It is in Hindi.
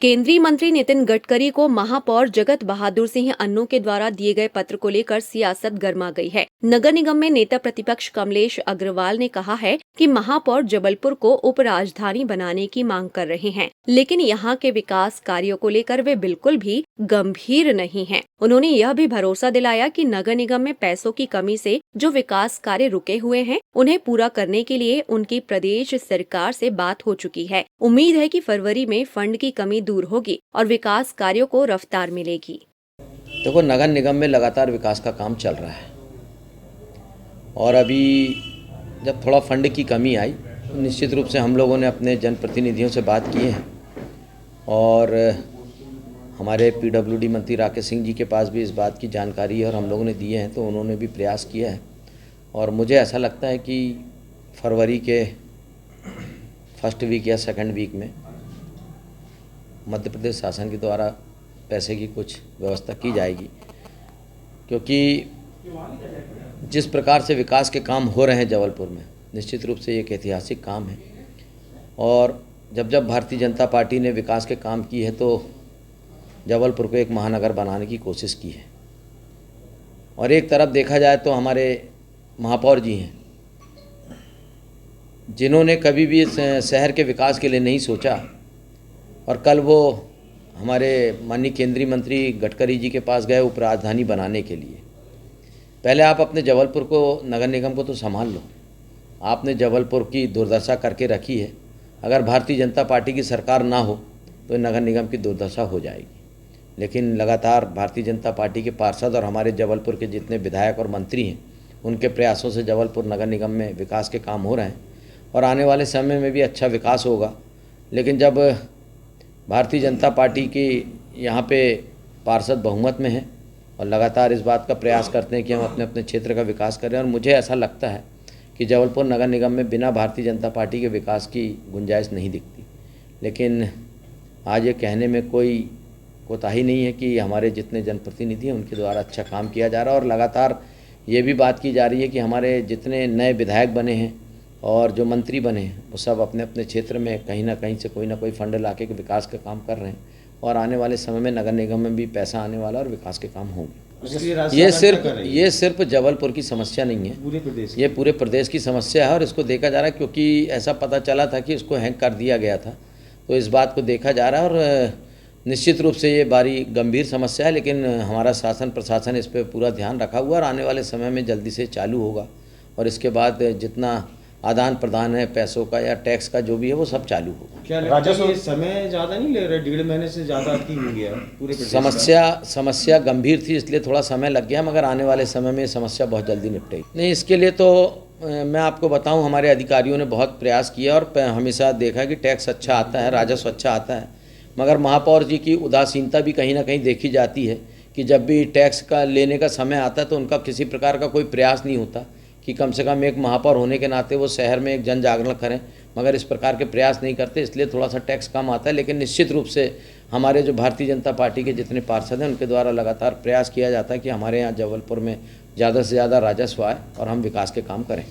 केंद्रीय मंत्री नितिन गडकरी को महापौर जगत बहादुर सिंह अन्नू के द्वारा दिए गए पत्र को लेकर सियासत गर्मा गई है। नगर निगम में नेता प्रतिपक्ष कमलेश अग्रवाल ने कहा है कि महापौर जबलपुर को उपराजधानी बनाने की मांग कर रहे हैं, लेकिन यहां के विकास कार्यों को लेकर वे बिल्कुल भी गंभीर नहीं हैं। उन्होंने यह भी भरोसा दिलाया कि नगर निगम में पैसों की कमी से जो विकास कार्य रुके हुए हैं, उन्हें पूरा करने के लिए उनकी प्रदेश सरकार से बात हो चुकी है। उम्मीद है कि फरवरी में फंड की कमी दूर होगी और विकास कार्यों को रफ्तार मिलेगी। देखो, नगर निगम में लगातार विकास का काम चल रहा है और अभी जब थोड़ा फंड की कमी आई तो निश्चित रूप से हम लोगों ने अपने जनप्रतिनिधियों से बात किए हैं और हमारे पीडब्ल्यूडी मंत्री राकेश सिंह जी के पास भी इस बात की जानकारी है और हम लोगों ने दिए हैं, तो उन्होंने भी प्रयास किया है और मुझे ऐसा लगता है कि फरवरी के फर्स्ट वीक या सेकंड वीक में मध्य प्रदेश शासन के द्वारा पैसे की कुछ व्यवस्था की जाएगी, क्योंकि जिस प्रकार से विकास के काम हो रहे हैं जबलपुर में, निश्चित रूप से एक ऐतिहासिक काम है और जब भारतीय जनता पार्टी ने विकास के काम की है तो जबलपुर को एक महानगर बनाने की कोशिश की है। और एक तरफ देखा जाए तो हमारे महापौर जी हैं जिन्होंने कभी भी शहर के विकास के लिए नहीं सोचा और कल वो हमारे माननीय केंद्रीय मंत्री गडकरी जी के पास गए उपराजधानी बनाने के लिए। पहले आप अपने जबलपुर को, नगर निगम को तो संभाल लो। आपने जबलपुर की दुर्दशा करके रखी है। अगर भारतीय जनता पार्टी की सरकार ना हो तो नगर निगम की दुर्दशा हो जाएगी। लेकिन लगातार भारतीय जनता पार्टी के पार्षद और हमारे जबलपुर के जितने विधायक और मंत्री हैं, उनके प्रयासों से जबलपुर नगर निगम में विकास के काम हो रहे हैं और आने वाले समय में भी अच्छा विकास होगा। लेकिन जब भारतीय जनता पार्टी की यहाँ पे पार्षद बहुमत में हैं और लगातार इस बात का प्रयास करते हैं कि हम अपने अपने क्षेत्र का विकास करें, और मुझे ऐसा लगता है कि जबलपुर नगर निगम में बिना भारतीय जनता पार्टी के विकास की गुंजाइश नहीं दिखती। लेकिन आज ये कहने में कोई कोताही नहीं है कि हमारे जितने जनप्रतिनिधि हैं उनके द्वारा अच्छा काम किया जा रहा है और लगातार ये भी बात की जा रही है कि हमारे जितने नए विधायक बने हैं और जो मंत्री बने हैं वो सब अपने अपने क्षेत्र में कहीं ना कहीं से कोई ना कोई फंड लाके के विकास का काम कर रहे हैं और आने वाले समय में नगर निगम में भी पैसा आने वाला और विकास के काम होंगे। ये सिर्फ जबलपुर की समस्या नहीं है, ये पूरे प्रदेश की समस्या है और इसको देखा जा रहा है, क्योंकि ऐसा पता चला था कि इसको हैंग कर दिया गया था, तो इस बात को देखा जा रहा है और निश्चित रूप से ये बड़ी गंभीर समस्या है। लेकिन हमारा शासन प्रशासन इस पर पूरा ध्यान रखा हुआ और आने वाले समय में जल्दी से चालू होगा और इसके बाद जितना आदान प्रदान है पैसों का या टैक्स का जो भी है वो सब चालू होगा। क्या राजस्व समय ज़्यादा नहीं ले रहे? 1.5 महीने से ज़्यादा की हो गया पूरे समस्या गंभीर थी, इसलिए थोड़ा समय लग गया, मगर आने वाले समय में समस्या बहुत जल्दी निपटेगी। नहीं, इसके लिए तो मैं आपको बताऊं, हमारे अधिकारियों ने बहुत प्रयास किया और हमेशा देखा कि टैक्स अच्छा आता है, राजस्व अच्छा आता है, मगर महापौर जी की उदासीनता भी कहीं ना कहीं देखी जाती है कि जब भी टैक्स का लेने का समय आता है तो उनका किसी प्रकार का कोई प्रयास नहीं होता कि कम से कम एक महापौर होने के नाते वो शहर में एक जन जागरण करें, मगर इस प्रकार के प्रयास नहीं करते, इसलिए थोड़ा सा टैक्स कम आता है। लेकिन निश्चित रूप से हमारे जो भारतीय जनता पार्टी के जितने पार्षद हैं उनके द्वारा लगातार प्रयास किया जाता है कि हमारे यहाँ जबलपुर में ज़्यादा से ज़्यादा राजस्व आए और हम विकास के काम करें।